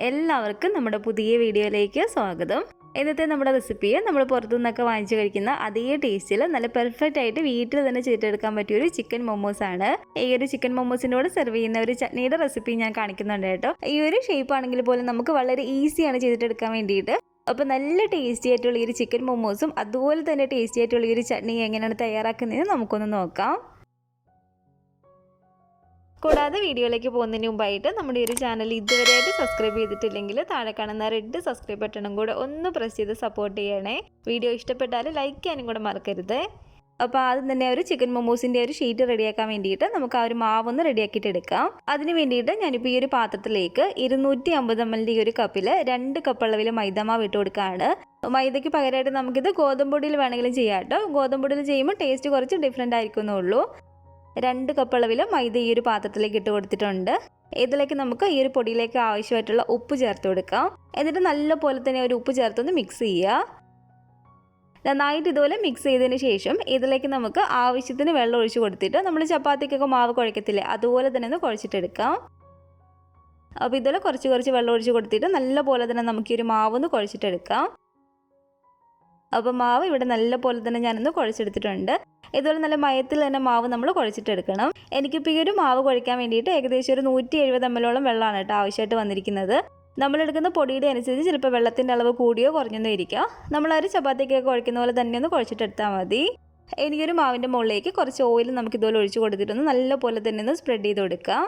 എല്ലാവർക്കും നമ്മുടെ പുതിയ വീഡിയോയിലേക്ക് സ്വാഗതം. ഇന്നത്തെ നമ്മുടെ റെസിപ്പി നമ്മൾ പുറത്തുനിന്നൊക്കെ വാങ്ങിച്ചു കഴിക്കുന്ന അതേ ടേസ്റ്റിൽ നല്ല പെർഫെക്റ്റ് ആയിട്ട് വീട്ടിൽ തന്നെ ചെയ്തെടുക്കാൻ പറ്റിയ ഒരു ചിക്കൻ മോമോസ് ആണ്. ഈ ഒരു ചിക്കൻ മോമോസിനോട് സെർവ് ചെയ്യുന്ന ഒരു ചട്നിയുടെ റെസിപ്പി ഞാൻ കാണിക്കുന്നുണ്ട് കേട്ടോ. ഈ ഒരു ഷേപ്പ് ആണെങ്കിൽ പോലും നമുക്ക് വളരെ ഈസിയാണ് ചെയ്തിട്ടെടുക്കാൻ വേണ്ടിയിട്ട്. അപ്പോൾ നല്ല ടേസ്റ്റി ആയിട്ടുള്ള ഈ ഒരു ചിക്കൻ മോമോസും അതുപോലെ തന്നെ ടേസ്റ്റി ആയിട്ടുള്ള ഈ ഒരു ചട്നി എങ്ങനെയാണ് തയ്യാറാക്കുന്നതെന്ന് നമുക്കൊന്ന് നോക്കാം. കൂടാതെ വീഡിയോയിലേക്ക് പോകുന്നതിന് മുമ്പായിട്ട് നമ്മുടെ ഒരു ചാനൽ ഇതുവരെയായിട്ട് സബ്സ്ക്രൈബ് ചെയ്തിട്ടില്ലെങ്കിൽ താഴെ കാണുന്ന റെഡ് സബ്സ്ക്രൈബ് ബട്ടണും കൂടെ ഒന്ന് പ്രസ് ചെയ്ത് സപ്പോർട്ട് ചെയ്യണേ. വീഡിയോ ഇഷ്ടപ്പെട്ടാൽ ലൈക്ക് ചെയ്യാനും കൂടെ മറക്കരുത്. അപ്പോൾ ആദ്യം തന്നെ ഒരു ചിക്കൻ മോമോസിൻ്റെ ഒരു ഷീറ്റ് റെഡിയാക്കാൻ വേണ്ടിയിട്ട് നമുക്ക് ആ ഒരു മാവൊന്ന് റെഡിയാക്കിയിട്ട് എടുക്കാം. അതിന് വേണ്ടിയിട്ട് ഞാനിപ്പോൾ ഈ ഒരു പാത്രത്തിലേക്ക് 250 ml ഈ ഒരു കപ്പിൽ 2 കപ്പ് അളവിൽ മൈദാമാവ് ഇട്ട് കൊടുക്കുകയാണ്. മൈദയ്ക്ക് പകരമായിട്ട് നമുക്കിത് ഗോതമ്പൊടിയിൽ വേണമെങ്കിലും ചെയ്യാം കേട്ടോ. ഗോതമ്പൊടിയിൽ ചെയ്യുമ്പോൾ ടേസ്റ്റ് കുറച്ച് ഡിഫറെൻ്റ് ആയിരിക്കുന്നുള്ളൂ. 2 കപ്പ് അളവിൽ മൈദ ഈ ഒരു പാത്രത്തിലേക്ക് ഇട്ട് കൊടുത്തിട്ടുണ്ട്. ഇതിലേക്ക് നമുക്ക് ഈ ഒരു പൊടിയിലേക്ക് ആവശ്യമായിട്ടുള്ള ഉപ്പ് ചേർത്ത് കൊടുക്കാം. എന്നിട്ട് നല്ലപോലെ തന്നെ ഒരു ഉപ്പ് ചേർത്തൊന്ന് മിക്സ് ചെയ്യുക. നന്നായിട്ട് ഇതുപോലെ മിക്സ് ചെയ്തതിന് ശേഷം ഇതിലേക്ക് നമുക്ക് ആവശ്യത്തിന് വെള്ളം ഒഴിച്ച് കൊടുത്തിട്ട് നമ്മൾ ചപ്പാത്തിക്കൊക്കെ മാവ് കുഴക്കത്തില്ലേ, അതുപോലെ തന്നെ ഒന്ന് കുഴച്ചിട്ടെടുക്കാം. അപ്പോൾ ഇതുപോലെ കുറച്ച് വെള്ളം ഒഴിച്ച് കൊടുത്തിട്ട് നല്ലപോലെ തന്നെ നമുക്ക് ഈ ഒരു മാവൊന്ന് കുഴച്ചിട്ടെടുക്കാം. അപ്പോൾ മാവ് ഇവിടെ നല്ലപോലെ തന്നെ ഞാനൊന്ന് കുഴച്ചെടുത്തിട്ടുണ്ട്. ഇതുപോലെ നല്ല മയത്തിൽ തന്നെ മാവ് നമ്മൾ കുഴച്ചിട്ടെടുക്കണം. എനിക്കിപ്പോൾ ഈ ഒരു മാവ് കുഴയ്ക്കാൻ വേണ്ടിയിട്ട് ഏകദേശം ഒരു 170 ml വെള്ളമാണ് കേട്ടോ ആവശ്യമായിട്ട് വന്നിരിക്കുന്നത്. നമ്മളെടുക്കുന്ന പൊടിയുടെ അനുസരിച്ച് ചിലപ്പോൾ വെള്ളത്തിൻ്റെ അളവ് കൂടിയോ കുറഞ്ഞൊന്നും ഇരിക്കാം. നമ്മളൊരു ചപ്പാത്തിക്കൊക്കെ കുഴക്കുന്ന പോലെ തന്നെ ഒന്ന് കുഴച്ചിട്ടെടുത്താൽ മതി. എനിക്കൊരു മാവിൻ്റെ മുകളിലേക്ക് കുറച്ച് ഓയിൽ നമുക്ക് ഇതുപോലെ ഒഴിച്ച് കൊടുത്തിട്ടൊന്ന് നല്ലപോലെ തന്നെ ഒന്ന് സ്പ്രെഡ് ചെയ്ത് കൊടുക്കാം.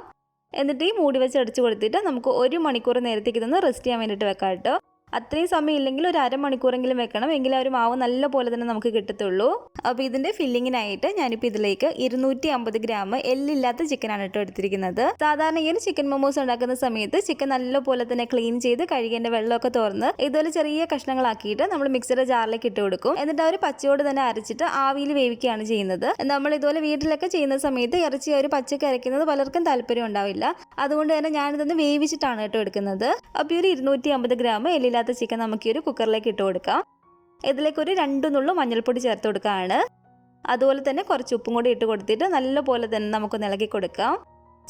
എന്നിട്ട് ഈ മൂടി വെച്ച് അടിച്ച് കൊടുത്തിട്ട് നമുക്ക് 1 മണിക്കൂർ നേരത്തേക്ക് ഇതൊന്ന് റെസ്റ്റ് ചെയ്യാൻ വേണ്ടിയിട്ട് വെക്കാം കേട്ടോ. അത്രയും സമയം ഇല്ലെങ്കിൽ ഒരു അരമണിക്കൂറെങ്കിലും വെക്കണം, എങ്കിലും ആ ഒരു മാവ് നല്ല പോലെ തന്നെ നമുക്ക് കിട്ടത്തുള്ളൂ. അപ്പോൾ ഇതിൻ്റെ ഫില്ലിങ്ങിനായിട്ട് ഞാനിപ്പോൾ ഇതിലേക്ക് 250 ഗ്രാം എല്ലില്ലാത്ത ചിക്കനാണ് കേട്ടോ എടുത്തിരിക്കുന്നത്. സാധാരണ ഈ ഒരു ചിക്കൻ മോമോസ് ഉണ്ടാക്കുന്ന സമയത്ത് ചിക്കൻ നല്ല പോലെ തന്നെ ക്ലീൻ ചെയ്ത് കഴുകേണ്ട വെള്ളമൊക്കെ തുറന്ന് ഇതുപോലെ ചെറിയ കഷ്ണങ്ങളാക്കിയിട്ട് നമ്മൾ മിക്സിയുടെ ജാറിലേക്ക് ഇട്ട് കൊടുക്കും. എന്നിട്ട് ആ ഒരു പച്ചയോട് തന്നെ അരച്ചിട്ട് ആവിയിൽ വേവിക്കുകയാണ് ചെയ്യുന്നത്. നമ്മൾ ഇതുപോലെ വീട്ടിലൊക്കെ ചെയ്യുന്ന സമയത്ത് ഇറച്ചി ഒരു പച്ചക്ക് അരയ്ക്കുന്നത് പലർക്കും താല്പര്യം ഉണ്ടാവില്ല. അതുകൊണ്ട് തന്നെ ഞാനിതൊന്ന് വേവിച്ചിട്ടാണ് കേട്ടോ എടുക്കുന്നത്. അപ്പോൾ ഈ ഒരു 250 ഗ്രാം എല്ലില്ലാത്ത ചിക്കൻ നമുക്ക് ഈ ഒരു കുക്കറിലേക്ക് ഇട്ട് കൊടുക്കാം. ഇതിലേക്ക് ഒരു 2 നുള്ളു മഞ്ഞൾപ്പൊടി ചേർത്ത് കൊടുക്കുകയാണ്. അതുപോലെ തന്നെ കുറച്ച് ഉപ്പും കൂടി ഇട്ട് കൊടുത്തിട്ട് നല്ല പോലെ തന്നെ നമുക്ക് ഇളക്കി കൊടുക്കാം.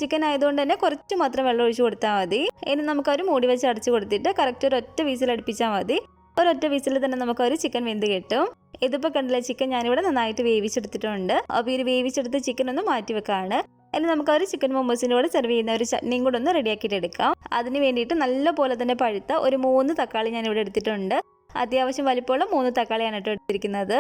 ചിക്കൻ ആയതുകൊണ്ട് തന്നെ കുറച്ച് മാത്രം വെള്ളം ഒഴിച്ച് കൊടുത്താൽ മതി. ഇനി നമുക്കൊരു മൂടി വെച്ച് അടച്ച് കൊടുത്തിട്ട് കറക്റ്റ് ഒരൊറ്റ വീസിൽ അടുപ്പിച്ചാൽ മതി. ഒരൊറ്റ വീസിൽ തന്നെ നമുക്കൊരു ചിക്കൻ വെന്ത് കിട്ടും. ഇതിപ്പോൾ കണ്ടില്ല, ചിക്കൻ ഞാനിവിടെ നന്നായിട്ട് വേവിച്ചെടുത്തിട്ടുണ്ട്. അപ്പോൾ ഈ വേവിച്ചെടുത്ത് ചിക്കൻ ഒന്ന് മാറ്റി വെക്കാണ്. ഇനി നമുക്ക് ഒരു ചിക്കൻ മോമോസിൻ്റെ കൂടെ സെർവ് ചെയ്യുന്ന ഒരു ചട്നിയും കൂടെ ഒന്ന് റെഡിയാക്കിയിട്ട് എടുക്കാം. അതിന് വേണ്ടിയിട്ട് നല്ല പോലെ തന്നെ പഴുത്ത ഒരു 3 തക്കാളി ഞാനിവിടെ എടുത്തിട്ടുണ്ട്. അത്യാവശ്യം വലിപ്പമുള്ള 3 തക്കാളിയാണ് കേട്ടോ എടുത്തിരിക്കുന്നത്.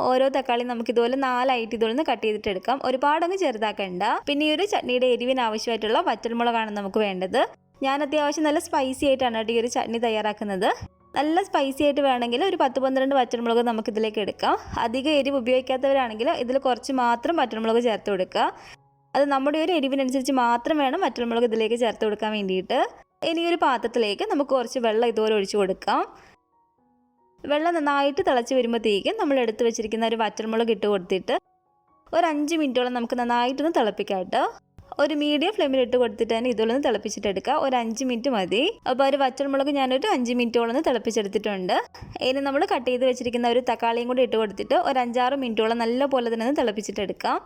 ഓരോ തക്കാളി നമുക്ക് ഇതുപോലെ 4 ആയിട്ട് ഇതുപോലെ കട്ട് ചെയ്തിട്ട് എടുക്കാം. ഒരുപാടങ്ങ് ചെറുതാക്കണ്ട. പിന്നെ ഈ ഒരു ചട്നിയുടെ എരിവിന് ആവശ്യമായിട്ടുള്ള വറ്റൽമുളകാണ് നമുക്ക് വേണ്ടത്. ഞാൻ അത്യാവശ്യം നല്ല സ്പൈസി ആയിട്ടാണ് കേട്ടോ ഈ ഒരു ചട്നി തയ്യാറാക്കുന്നത്. നല്ല സ്പൈസി ആയിട്ട് വേണമെങ്കിൽ ഒരു 10-12 വറ്റൽമുളക് നമുക്ക് ഇതിലേക്ക് എടുക്കാം. അധികം എരിവ് ഉപയോഗിക്കാത്തവരാണെങ്കിൽ ഇതിൽ കുറച്ച് മാത്രം വറ്റൽമുളക് ചേർത്ത് കൊടുക്കുക. അത് നമ്മുടെ ഒരു എരിവിനനുസരിച്ച് മാത്രം വേണം വറ്റൽമുളക് ഇതിലേക്ക് ചേർത്ത് കൊടുക്കാൻ വേണ്ടിയിട്ട്. ഇനി ഒരു പാത്രത്തിലേക്ക് നമുക്ക് കുറച്ച് വെള്ളം ഇതുപോലെ ഒഴിച്ചു കൊടുക്കാം. വെള്ളം നന്നായിട്ട് തിളച്ച് വരുമ്പോഴത്തേക്കും നമ്മൾ എടുത്ത് വെച്ചിരിക്കുന്ന ഒരു വറ്റൽമുളക് ഇട്ട് കൊടുത്തിട്ട് ഒരു 5 മിനിറ്റോളം നമുക്ക് നന്നായിട്ടൊന്ന് തിളപ്പിക്കാം കേട്ടോ. ഒരു മീഡിയം ഫ്ലെയിമിൽ ഇട്ട് കൊടുത്തിട്ട് തന്നെ ഇതുപോലെ ഒന്ന് തിളപ്പിച്ചിട്ടെടുക്കുക. ഒരു 5 മിനിറ്റ് മതി. അപ്പോൾ ഒരു വറ്റൽമുളക് ഞാനൊരു 5 മിനിറ്റോളം ഒന്ന് തിളപ്പിച്ചെടുത്തിട്ടുണ്ട്. ഇനി നമ്മൾ കട്ട് ചെയ്ത് വെച്ചിരിക്കുന്ന ഒരു തക്കാളിയും കൂടി ഇട്ട് കൊടുത്തിട്ട് ഒരു 5-6 മിനിറ്റോളം നല്ല പോലെ തന്നെ ഒന്ന് തിളപ്പിച്ചിട്ടെടുക്കാം.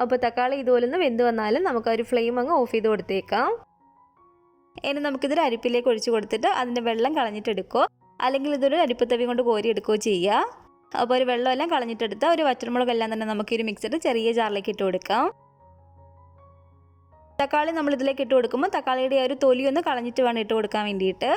അപ്പോൾ തക്കാളി ഇതുപോലെ ഒന്ന് വെന്ത് വന്നാലും നമുക്ക് ഒരു ഫ്ലെയിം അങ്ങ് ഓഫ് ചെയ്ത് കൊടുത്തേക്കാം. ഇനി നമുക്കിതൊരു അരിപ്പിലേക്ക് ഒഴിച്ച് കൊടുത്തിട്ട് അതിൻ്റെ വെള്ളം കളഞ്ഞിട്ടെടുക്കുക, അല്ലെങ്കിൽ ഇതൊരു അരിപ്പത്തവി കൊണ്ട് കോരി എടുക്കുകയോ ചെയ്യുക. അപ്പോൾ ഒരു വെള്ളമെല്ലാം കളഞ്ഞിട്ടെടുത്ത ഒരു വറ്റൽമുളകെല്ലാം തന്നെ നമുക്ക് ഒരു മിക്സിയുടെ ചെറിയ ജാറിലേക്ക് ഇട്ട് കൊടുക്കാം. തക്കാളി നമ്മൾ ഇതിലേക്ക് ഇട്ട് കൊടുക്കുമ്പോൾ തക്കാളിയുടെ ആ ഒരു തൊലി ഒന്ന് കളഞ്ഞിട്ട് വേണം ഇട്ട് കൊടുക്കാൻ വേണ്ടിയിട്ട്.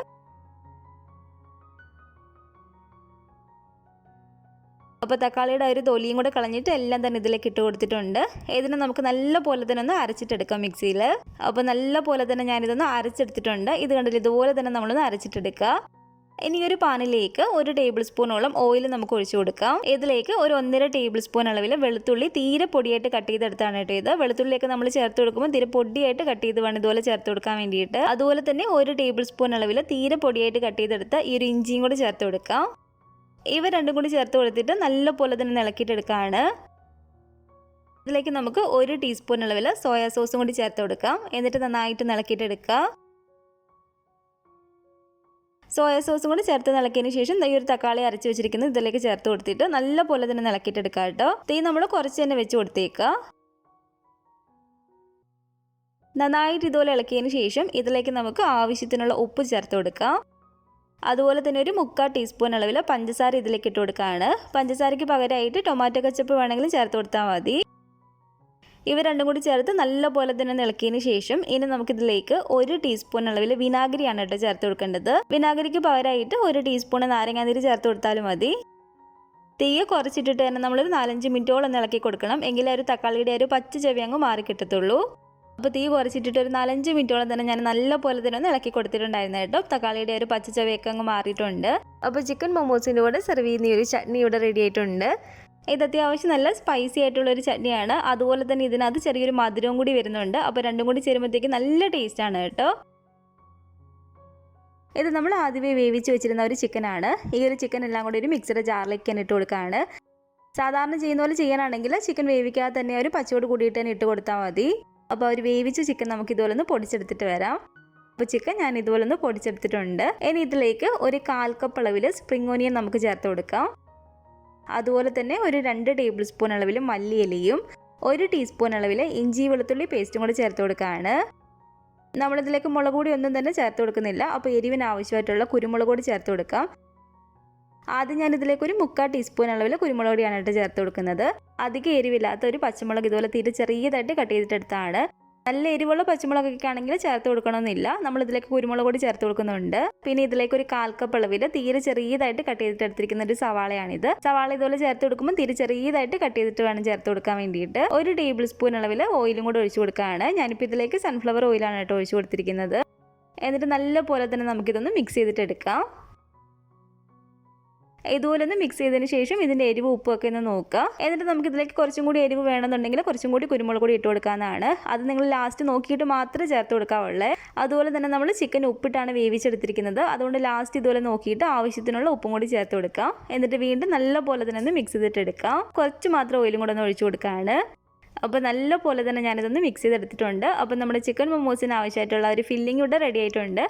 അപ്പോൾ തക്കാളിയുടെ ഒരു തൊലിയും കൂടെ കളഞ്ഞിട്ട് എല്ലാം തന്നെ ഇതിലേക്ക് ഇട്ട് കൊടുത്തിട്ടുണ്ട്. ഇതിനെ നമുക്ക് നല്ല പോലെ തന്നെ ഒന്ന് അരച്ചിട്ടെടുക്കാം മിക്സിയിൽ. അപ്പോൾ നല്ല പോലെ തന്നെ ഞാനിതൊന്ന് അരച്ചെടുത്തിട്ടുണ്ട്. ഇത് കണ്ടില്ല, ഇതുപോലെ തന്നെ നമ്മളൊന്ന് അരച്ചിട്ടെടുക്കുക. ഇനി ഒരു പാനിലേക്ക് 1 ടേബിൾ സ്പൂണോളം ഓയിൽ നമുക്ക് ഒഴിച്ചു കൊടുക്കാം. ഇതിലേക്ക് ഒരു 1.5 ടേബിൾ സ്പൂൺ അളവിൽ വെളുത്തുള്ളി തീരെ പൊടിയായിട്ട് കട്ട് ചെയ്തെടുത്താണ് കേട്ടോ ഇത്. വെളുത്തുള്ളിയൊക്കെ നമ്മൾ ചേർത്ത് കൊടുക്കുമ്പോൾ തീരെ പൊടിയായിട്ട് കട്ട് ചെയ്ത് വേണം ഇതുപോലെ ചേർത്ത് കൊടുക്കാൻ വേണ്ടിയിട്ട്. അതുപോലെ തന്നെ 1 ടേബിൾ സ്പൂൺ അളവിൽ തീരെ പൊടിയായിട്ട് കട്ട് ചെയ്തെടുത്ത ഈ ഒരു ഇഞ്ചിയും കൂടി ചേർത്ത് കൊടുക്കാം. ഇവ രണ്ടും കൂടി ചേർത്ത് കൊടുത്തിട്ട് നല്ല പോലെ തന്നെ ഇളക്കിയിട്ടെടുക്കുകയാണ്. ഇതിലേക്ക് നമുക്ക് 1 ടീസ്പൂൺ അളവിൽ സോയാ സോസും കൂടി ചേർത്ത് കൊടുക്കാം. എന്നിട്ട് നന്നായിട്ട് ഇളക്കിയിട്ടെടുക്കുക. സോയാ സോസും കൂടി ചേർത്ത് ഇളക്കിയതിന് ശേഷം ഈ ഒരു തക്കാളി അരച്ച് വെച്ചിരിക്കുന്നത് ഇതിലേക്ക് ചേർത്ത് കൊടുത്തിട്ട് നല്ല പോലെ തന്നെ ഇളക്കിയിട്ടെടുക്കുക കേട്ടോ. തീ നമ്മൾ കുറച്ച് തന്നെ വെച്ച് കൊടുത്തേക്കുക. നന്നായിട്ട് ഇതുപോലെ ഇളക്കിയതിന് ശേഷം ഇതിലേക്ക് നമുക്ക് ആവശ്യത്തിനുള്ള ഉപ്പ് ചേർത്ത് കൊടുക്കാം. അതുപോലെ തന്നെ ഒരു 3/4 ടീസ്പൂൺ അളവിൽ പഞ്ചസാര ഇതിലേക്ക് ഇട്ട് കൊടുക്കുകയാണ്. പഞ്ചസാരയ്ക്ക് പകരമായിട്ട് ടൊമാറ്റോ കെച്ചപ്പ് വേണമെങ്കിലും ചേർത്ത് കൊടുത്താൽ മതി. ഇവ രണ്ടും കൂടി ചേർത്ത് നല്ലപോലെ തന്നെ ഇളക്കിയതിന് ശേഷം ഇനി നമുക്കിതിലേക്ക് 1 ടീസ്പൂൺ അളവിൽ വിനാഗിരിയാണ് കേട്ടോ ചേർത്ത് കൊടുക്കേണ്ടത്. വിനാഗിരിക്ക് പകരമായിട്ട് 1 ടീസ്പൂൺ നാരങ്ങാനീര് ചേർത്ത് കൊടുത്താലും മതി. തീ കുറച്ചിട്ടിട്ട് തന്നെ നമ്മളൊരു 4-5 മിനിറ്റോളം ഇളക്കി കൊടുക്കണം. എങ്കിലേ ഒരു തക്കാളിയുടെ ഒരു പച്ച ചവി അങ്ങ് മാറി കിട്ടത്തുള്ളൂ. അപ്പോൾ തീ കുറച്ചിട്ടിട്ട് ഒരു 4-5 മിനിറ്റോളം തന്നെ ഞാൻ നല്ലപോലെ തന്നെ ഒന്ന് ഇളക്കി കൊടുത്തിട്ടുണ്ടായിരുന്നു കേട്ടോ. തക്കാളിയുടെ ഒരു പച്ച ചവയൊക്കെ അങ്ങ് മാറിയിട്ടുണ്ട്. അപ്പോൾ ചിക്കൻ മൊമോസിൻ്റെ കൂടെ സെർവ് ചെയ്യുന്ന ഒരു ചട്നി ഇവിടെ റെഡി ആയിട്ടുണ്ട്. ഇത് അത്യാവശ്യം നല്ല സ്പൈസി ആയിട്ടുള്ളൊരു ചട്നിയാണ്. അതുപോലെ തന്നെ ഇതിനകത്ത് ചെറിയൊരു മധുരവും കൂടി വരുന്നുണ്ട്. അപ്പോൾ രണ്ടും കൂടി ചേരുമ്പോഴത്തേക്ക് നല്ല ടേസ്റ്റാണ് കേട്ടോ. ഇത് നമ്മൾ ആദ്യമേ വേവിച്ച് വെച്ചിരുന്ന ഒരു ചിക്കനാണ്. ഈ ഒരു ചിക്കൻ എല്ലാം കൂടി ഒരു മിക്സഡ് ജാറിലേക്ക് തന്നെ ഇട്ട് കൊടുക്കുകയാണ്. സാധാരണ ചെയ്യുന്ന പോലെ ചെയ്യാനാണെങ്കിൽ ചിക്കൻ വേവിക്കാതെ തന്നെ ഒരു പച്ചയോട് കൂടിയിട്ട് തന്നെ ഇട്ട് കൊടുത്താൽ മതി. അപ്പോൾ ഒരു വേവിച്ച ചിക്കൻ നമുക്ക് ഇതുപോലെ ഒന്ന് പൊടിച്ചെടുത്തിട്ട് വരാം. അപ്പോൾ ചിക്കൻ ഞാൻ ഇതുപോലെ ഒന്ന് പൊടിച്ചെടുത്തിട്ടുണ്ട്. ഇനി ഇതിലേക്ക് ഒരു 1/4 കപ്പ് അളവിൽ സ്പ്രിംഗ് ഓനിയൻ നമുക്ക് ചേർത്ത് കൊടുക്കാം. അതുപോലെ തന്നെ ഒരു 2 ടേബിൾ സ്പൂൺ അളവിൽ മല്ലിയിലയും 1 ടീസ്പൂൺ അളവിൽ ഇഞ്ചി വെളുത്തുള്ളി പേസ്റ്റും കൂടി ചേർത്ത് കൊടുക്കുകയാണ്. നമ്മളിതിലേക്ക് മുളക് പൊടി ഒന്നും തന്നെ ചേർത്ത് കൊടുക്കുന്നില്ല. അപ്പോൾ എരിവിന് ആവശ്യമായിട്ടുള്ള കുരുമുളക് പൊടി ചേർത്ത് കൊടുക്കാം. ആദ്യം ഞാൻ ഇതിലേക്ക് ഒരു 3/4 ടീസ്പൂൺ അളവിൽ കുരുമുളക് പൊടിയാണ് ചേർത്ത് കൊടുക്കുന്നത്. അധികം എരിവില്ലാത്ത ഒരു പച്ചമുളക് ഇതുപോലെ തീരെ ചെറിയതായിട്ട് കട്ട് ചെയ്തിട്ടെടുത്താണ്. നല്ല എരിവുള്ള പച്ചമുളകൊക്കെ ആണെങ്കിൽ ചേർത്ത് കൊടുക്കണമെന്നില്ല. നമ്മളിതിലേക്ക് കുരുമുളക് പൊടി ചേർത്ത് കൊടുക്കുന്നുണ്ട്. പിന്നെ ഇതിലേക്ക് ഒരു 1/4 കപ്പ് അളവിൽ തീരെ ചെറിയതായിട്ട് കട്ട് ചെയ്തിട്ടെടുത്തിരിക്കുന്ന ഒരു സവാളയാണിത്. സവാള ഇതുപോലെ ചേർത്ത് കൊടുക്കുമ്പോൾ തീരെ ചെറിയതായിട്ട് കട്ട് ചെയ്തിട്ട് വേണം ചേർത്ത് കൊടുക്കാൻ വേണ്ടിയിട്ട്. 1 ടേബിൾ സ്പൂൺ അളവിൽ ഓയിലും കൂടെ ഒഴിച്ചു കൊടുക്കുകയാണ്. ഞാനിപ്പോൾ ഇതിലേക്ക് സൺഫ്ലവർ ഓയിലാണ് കേട്ടോ ഒഴിച്ചു കൊടുത്തിരിക്കുന്നത്. എന്നിട്ട് നല്ല പോലെ തന്നെ നമുക്കിതൊന്ന് മിക്സ് ചെയ്തിട്ടെടുക്കാം. ഇതുപോലെ ഒന്ന് മിക്സ് ചെയ്തതിന് ശേഷം ഇതിൻ്റെ എരിവ് ഉപ്പൊക്കെ ഒന്ന് നോക്കുക. എന്നിട്ട് നമുക്ക് ഇതിലേക്ക് കുറച്ചും കൂടി എരിവ് വേണമെന്നുണ്ടെങ്കിൽ കുറച്ചും കൂടി കുരുമുളക് പൊടി ഇട്ട് കൊടുക്കാവുന്നതാണ്. അത് നിങ്ങൾ ലാസ്റ്റ് നോക്കിയിട്ട് മാത്രമേ ചേർത്ത് കൊടുക്കാവുള്ളൂ. അതുപോലെ തന്നെ നമ്മൾ ചിക്കൻ ഉപ്പിട്ടാണ് വേവിച്ചെടുത്തിരിക്കുന്നത്. അതുകൊണ്ട് ലാസ്റ്റ് ഇതുപോലെ നോക്കിയിട്ട് ആവശ്യത്തിനുള്ള ഉപ്പും കൂടി ചേർത്ത് കൊടുക്കാം. എന്നിട്ട് വീണ്ടും നല്ല പോലെ തന്നെ ഒന്ന് മിക്സ് ചെയ്തിട്ടെടുക്കാം. കുറച്ച് മാത്രം ഓയിലും കൂടെ ഒന്ന് ഒഴിച്ചു കൊടുക്കുകയാണ്. അപ്പോൾ നല്ല പോലെ തന്നെ ഞാനിതൊന്ന് മിക്സ് ചെയ്തെടുത്തിട്ടുണ്ട്. അപ്പോൾ നമ്മുടെ ചിക്കൻ മൊമോസിന് ആവശ്യമായിട്ടുള്ള ഒരു ഫില്ലിംഗ് ഇവിടെ റെഡി ആയിട്ടുണ്ട്.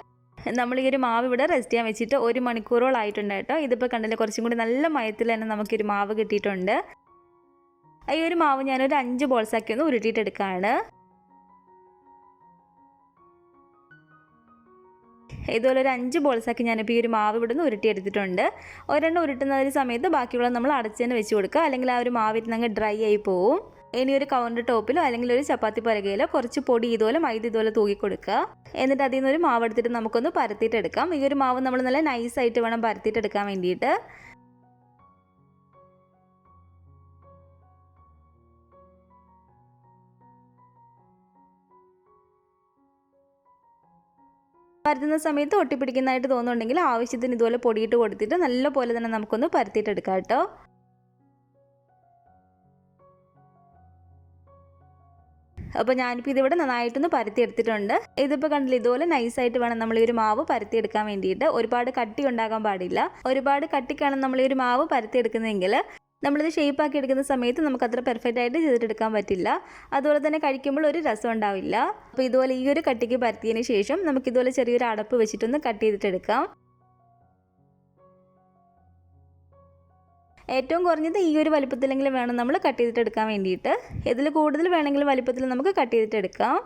നമ്മൾ ഈ ഒരു മാവ് ഇവിടെ റെസ്റ്റ് ചെയ്യാൻ വെച്ചിട്ട് 1 മണിക്കൂറോളം ആയിട്ടുണ്ട് കേട്ടോ. ഇതിപ്പോൾ കണ്ടില്ല, കുറച്ചും കൂടി നല്ല മയത്തിൽ തന്നെ നമുക്കൊരു മാവ് കിട്ടിയിട്ടുണ്ട്. ഈ ഒരു മാവ് ഞാനൊരു 5 ബോൾസാക്കി ഒന്ന് ഉരുട്ടിയിട്ടെടുക്കുകയാണ്. ഇതുപോലെ ഒരു 5 ബോൾസാക്കി ഞാനിപ്പോൾ ഈ ഒരു മാവ് ഇവിടെ നിന്ന് ഉരുട്ടിയെടുത്തിട്ടുണ്ട്. ഒരെണ്ണം ഉരുട്ടുന്ന ഒരു സമയത്ത് ബാക്കിയുള്ള നമ്മൾ അടച്ച് തന്നെ വെച്ച് കൊടുക്കുക. അല്ലെങ്കിൽ ആ ഒരു മാവിൽ നിന്ന് ഡ്രൈ ആയി പോവും. ഇനി ഒരു കൗണ്ടർ ടോപ്പിലോ അല്ലെങ്കിൽ ഒരു ചപ്പാത്തി പലകയിലോ കുറച്ച് പൊടി ഇതുപോലെ മൈദ ഇതുപോലെ തൂക്കി കൊടുക്കുക. എന്നിട്ട് അതിൽ നിന്ന് ഒരു മാവ് എടുത്തിട്ട് നമുക്കൊന്ന് പരത്തിയിട്ടെടുക്കാം. ഈ ഒരു മാവ് നമ്മൾ നല്ല നൈസായിട്ട് വേണം പരത്തിയിട്ടെടുക്കാൻ വേണ്ടിയിട്ട്. പരത്തുന്ന സമയത്ത് ഒട്ടിപ്പിടിക്കുന്നതായിട്ട് തോന്നുന്നുണ്ടെങ്കിൽ ആവശ്യത്തിന് ഇതുപോലെ പൊടിയിട്ട് കൊടുത്തിട്ട് നല്ല പോലെ തന്നെ നമുക്കൊന്ന് പരത്തിയിട്ടെടുക്കാം കേട്ടോ. അപ്പോൾ ഞാനിപ്പോൾ ഇതിവിടെ നന്നായിട്ടൊന്ന് പരത്തി എടുത്തിട്ടുണ്ട്. ഇതിപ്പോൾ കണ്ടില്ല, ഇതുപോലെ നൈസായിട്ട് വേണം നമ്മൾ ഈ ഒരു മാവ് പരത്തിയെടുക്കാൻ വേണ്ടിയിട്ട്. ഒരുപാട് കട്ടി ഉണ്ടാകാൻ പാടില്ല. ഒരുപാട് കട്ടിക്കാണ് നമ്മൾ ഈ ഒരു മാവ് പരത്തിയെടുക്കുന്നതെങ്കിൽ നമ്മളിത് ഷേപ്പാക്കി എടുക്കുന്ന സമയത്ത് നമുക്ക് അത്ര പെർഫെക്റ്റ് ആയിട്ട് ചെയ്തിട്ടെടുക്കാൻ പറ്റില്ല. അതുപോലെ തന്നെ കഴിക്കുമ്പോൾ ഒരു രസം ഉണ്ടാവില്ല. അപ്പോൾ ഇതുപോലെ ഈ ഒരു കട്ടിക്ക് പരത്തിയതിന് ശേഷം നമുക്കിതുപോലെ ചെറിയൊരു അടപ്പ് വെച്ചിട്ടൊന്ന് കട്ട് ചെയ്തിട്ടെടുക്കാം. ഏറ്റവും കുറഞ്ഞത് ഈ ഒരു വലിപ്പത്തിലെങ്കിലും വേണം നമ്മൾ കട്ട് ചെയ്തിട്ടെടുക്കാൻ വേണ്ടിയിട്ട്. ഇതിൽ കൂടുതൽ വേണമെങ്കിൽ വലിപ്പത്തിൽ നമുക്ക് കട്ട് ചെയ്തിട്ടെടുക്കാം.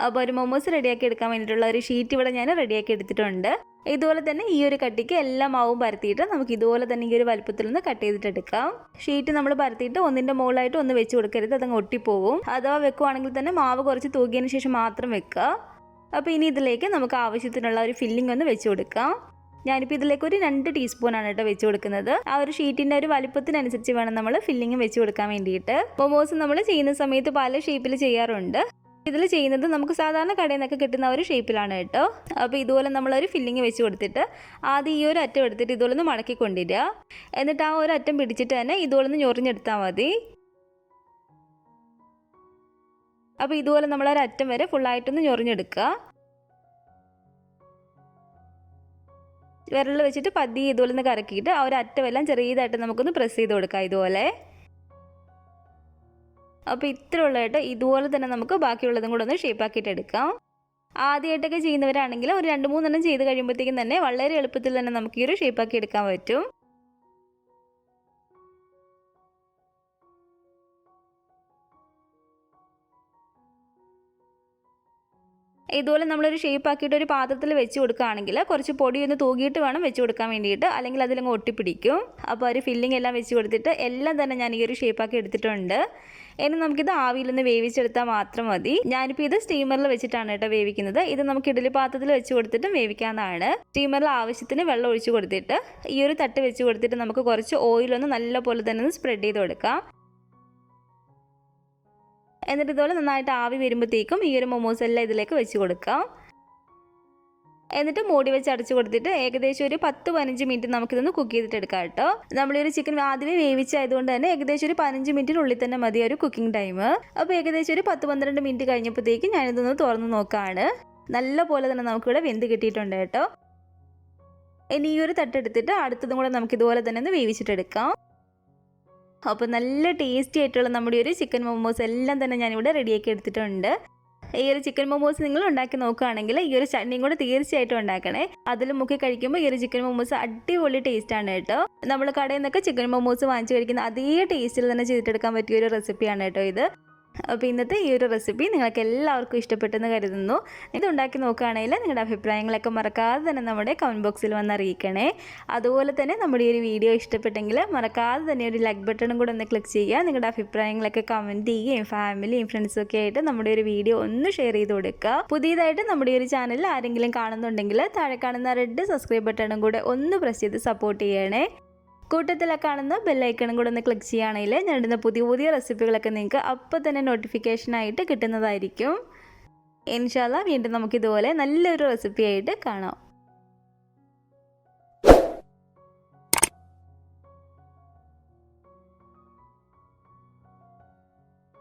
അപ്പോൾ ഒരു മൊമോസ് റെഡിയാക്കി എടുക്കാൻ വേണ്ടിയിട്ടുള്ള ഒരു ഷീറ്റ് ഇവിടെ ഞാൻ റെഡിയാക്കി എടുത്തിട്ടുണ്ട്. ഇതുപോലെ തന്നെ ഈ ഒരു കട്ടിക്ക് എല്ലാ മാവും പരത്തിയിട്ട് നമുക്ക് ഇതുപോലെ തന്നെ ഈ ഒരു വലിപ്പത്തിൽ നിന്ന് കട്ട് ചെയ്തിട്ടെടുക്കാം. ഷീറ്റ് നമ്മൾ പരത്തിയിട്ട് ഒന്നിൻ്റെ മുകളിലായിട്ട് ഒന്ന് വെച്ച് കൊടുക്കരുത്, അതങ്ങ് ഒട്ടിപ്പോവും. അഥവാ വെക്കുവാണെങ്കിൽ തന്നെ മാവ് കുറച്ച് തൂക്കിയതിന് ശേഷം മാത്രം വെക്കുക. അപ്പോൾ ഇനി ഇതിലേക്ക് നമുക്ക് ആവശ്യത്തിനുള്ള ഒരു ഫില്ലിംഗ് ഒന്ന് വെച്ച് കൊടുക്കാം. ഞാനിപ്പോൾ ഇതിലേക്ക് ഒരു 2 ടീസ്പൂണാണ് കേട്ടോ വെച്ച് കൊടുക്കുന്നത്. ആ ഒരു ഷീറ്റിൻ്റെ ഒരു വലിപ്പത്തിനനുസരിച്ച് വേണം നമ്മൾ ഫില്ലിങ് വെച്ച് കൊടുക്കാൻ വേണ്ടിയിട്ട്. മൊമോസ് നമ്മൾ ചെയ്യുന്ന സമയത്ത് പല ഷേപ്പിൽ ചെയ്യാറുണ്ട്. ഇതിൽ ചെയ്യുന്നത് നമുക്ക് സാധാരണ കടയിൽ നിന്നൊക്കെ കിട്ടുന്ന ഒരു ഷേപ്പിലാണ് കേട്ടോ. അപ്പോൾ ഇതുപോലെ നമ്മളൊരു ഫില്ലിങ് വെച്ച് കൊടുത്തിട്ട് ആദ്യം ഈ ഒരു അറ്റം എടുത്തിട്ട് ഇതുപോലെ ഒന്ന് മടക്കി കൊണ്ടിടുക. എന്നിട്ട് ആ ഒരു അറ്റം പിടിച്ചിട്ട് തന്നെ ഇതുപോലെ ഒന്ന് ഞൊറിഞ്ഞെടുത്താൽ മതി. അപ്പോൾ ഇതുപോലെ നമ്മളൊരു അറ്റം വരെ ഫുള്ളായിട്ടൊന്ന് ഞൊറിഞ്ഞെടുക്കുക. വിരൽ വെച്ചിട്ട് പതിയെ ഇതുപോലെ ഒന്ന് കറക്കിയിട്ട് ആ ഒരു അറ്റമെല്ലാം ചെറിയതായിട്ട് നമുക്കൊന്ന് പ്രസ് ചെയ്ത് കൊടുക്കാം ഇതുപോലെ. അപ്പോൾ ഇത്ര ഉള്ളതായിട്ട് ഇതുപോലെ തന്നെ നമുക്ക് ബാക്കിയുള്ളതും കൂടെ ഒന്ന് ഷേപ്പാക്കിയിട്ട് എടുക്കാം. ആദ്യമായിട്ടൊക്കെ ചെയ്യുന്നവരാണെങ്കിൽ ഒരു 2-3 എണ്ണം ചെയ്ത് കഴിയുമ്പോഴത്തേക്കും തന്നെ വളരെ എളുപ്പത്തിൽ തന്നെ നമുക്ക് ഈ ഒരു ഷേപ്പാക്കി എടുക്കാൻ പറ്റും. ഇതുപോലെ നമ്മളൊരു ഷേപ്പ് ആക്കിയിട്ട് ഒരു പാത്രത്തിൽ വെച്ച് കൊടുക്കുകയാണെങ്കിൽ കുറച്ച് പൊടി ഒന്ന് തൂകിയിട്ട് വേണം വെച്ച് കൊടുക്കാൻ വേണ്ടിയിട്ട്, അല്ലെങ്കിൽ അതിലങ്ങ് ഒട്ടിപ്പിടിക്കും. അപ്പോൾ ഒരു ഫില്ലിംഗ് എല്ലാം വെച്ച് കൊടുത്തിട്ട് എല്ലാം തന്നെ ഞാൻ ഈ ഒരു ഷേപ്പാക്കി എടുത്തിട്ടുണ്ട്. ഇനി നമുക്കിത് ആവിയിലൊന്ന് വേവിച്ചെടുത്താൽ മാത്രം മതി. ഞാനിപ്പോൾ ഇത് സ്റ്റീമറിൽ വെച്ചിട്ടാണ് കേട്ടോ വേവിക്കുന്നത്. ഇത് നമുക്ക് ഇഡ്ഡലി പാത്രത്തിൽ വെച്ച് കൊടുത്തിട്ട് വേവിക്കാവുന്നതാണ്. സ്റ്റീമറിൽ ആവശ്യത്തിന് വെള്ളം ഒഴിച്ച് കൊടുത്തിട്ട് ഈ ഒരു തട്ട് വെച്ച് കൊടുത്തിട്ട് നമുക്ക് കുറച്ച് ഓയിലൊന്ന് നല്ലപോലെ തന്നെ ഒന്ന് സ്പ്രെഡ് ചെയ്ത് കൊടുക്കാം. എന്നിട്ട് ഇതുപോലെ നന്നായിട്ട് ആവി വരുമ്പോഴത്തേക്കും ഈ ഒരു മൊമോസ് എല്ലാം ഇതിലേക്ക് വെച്ച് കൊടുക്കാം. എന്നിട്ട് മൂടി വെച്ച് അടച്ചു കൊടുത്തിട്ട് ഏകദേശം ഒരു 10-15 മിനിറ്റ് നമുക്കിതൊന്ന് കുക്ക് ചെയ്തിട്ട് എടുക്കാം കേട്ടോ. നമ്മളൊരു ചിക്കൻ ആദ്യമേ വേവിച്ചായതുകൊണ്ട് തന്നെ ഏകദേശം ഒരു 15 മിനിറ്റിനുള്ളിൽ തന്നെ മതി ഒരു കുക്കിംഗ് ടൈം. അപ്പോൾ ഏകദേശം ഒരു 10-12 മിനിറ്റ് കഴിഞ്ഞപ്പോഴത്തേക്കും ഞാനിതൊന്ന് തുറന്ന് നോക്കുകയാണ്. നല്ല പോലെ തന്നെ നമുക്കിവിടെ വെന്ത് കിട്ടിയിട്ടുണ്ട് കേട്ടോ. ഇനി ഈ ഒരു തട്ടെടുത്തിട്ട് അടുത്തതും കൂടെ നമുക്കിതുപോലെ തന്നെ ഒന്ന് വേവിച്ചിട്ടെടുക്കാം. അപ്പോൾ നല്ല ടേസ്റ്റി ആയിട്ടുള്ള നമ്മുടെ ഒരു ചിക്കൻ മൊമോസ് എല്ലാം തന്നെ ഞാനിവിടെ റെഡിയാക്കി എടുത്തിട്ടുണ്ട്. ഈ ഒരു ചിക്കൻ മൊമോസ് നിങ്ങൾ ഉണ്ടാക്കി നോക്കുകയാണെങ്കിൽ ഈ ഒരു ചട്നിയും കൂടെ തീർച്ചയായിട്ടും ഉണ്ടാക്കണേ. അതിൽ മുക്കി കഴിക്കുമ്പോൾ ഈ ഒരു ചിക്കൻ മൊമോസ് അടിപൊളി ടേസ്റ്റാണ് കേട്ടോ. നമ്മൾ കടയിൽ നിന്നൊക്കെ ചിക്കൻ മൊമോസ് വാങ്ങിച്ച് കഴിക്കുന്ന അതേ ടേസ്റ്റിൽ തന്നെ ചെയ്തിട്ടെടുക്കാൻ പറ്റിയ ഒരു റെസിപ്പിയാണ് കേട്ടോ ഇത്. അപ്പോൾ ഇന്നത്തെ ഈ ഒരു റെസിപ്പി നിങ്ങൾക്ക് എല്ലാവർക്കും ഇഷ്ടപ്പെട്ടെന്ന് കരുതുന്നു. ഇത് ഉണ്ടാക്കി നോക്കുകയാണെങ്കിൽ നിങ്ങളുടെ അഭിപ്രായങ്ങളൊക്കെ മറക്കാതെ തന്നെ നമ്മുടെ കമൻറ്റ് ബോക്സിൽ വന്ന് അറിയിക്കണേ. അതുപോലെ തന്നെ നമ്മുടെ ഈ ഒരു വീഡിയോ ഇഷ്ടപ്പെട്ടെങ്കിൽ മറക്കാതെ തന്നെ ഒരു ലൈക്ക് ബട്ടണും കൂടെ ഒന്ന് ക്ലിക്ക് ചെയ്യുക. നിങ്ങളുടെ അഭിപ്രായങ്ങളൊക്കെ കമൻറ്റ് ചെയ്യുകയും ഫാമിലിയും ഫ്രണ്ട്സും ഒക്കെ ആയിട്ട് നമ്മുടെ ഒരു വീഡിയോ ഒന്ന് ഷെയർ ചെയ്ത് കൊടുക്കുക. പുതിയതായിട്ട് നമ്മുടെ ഈ ഒരു ചാനൽ ആരെങ്കിലും കാണുന്നുണ്ടെങ്കിൽ താഴെ കാണുന്ന റെഡ് സബ്സ്ക്രൈബ് ബട്ടണും കൂടെ ഒന്ന് പ്രസ് ചെയ്ത് സപ്പോർട്ട് ചെയ്യണേ. കൂട്ടത്തിലൊക്കെ കാണുന്ന ബെല്ലൈക്കണും കൂടെ ഒന്ന് ക്ലിക്ക് ചെയ്യുകയാണെങ്കിൽ ഞാൻ ഇടുന്ന പുതിയ പുതിയ റെസിപ്പികളൊക്കെ നിങ്ങൾക്ക് അപ്പോൾ തന്നെ നോട്ടിഫിക്കേഷനായിട്ട് കിട്ടുന്നതായിരിക്കും. ഇൻഷാല്ലാ വീണ്ടും നമുക്കിതുപോലെ നല്ലൊരു റെസിപ്പി ആയിട്ട് കാണാം.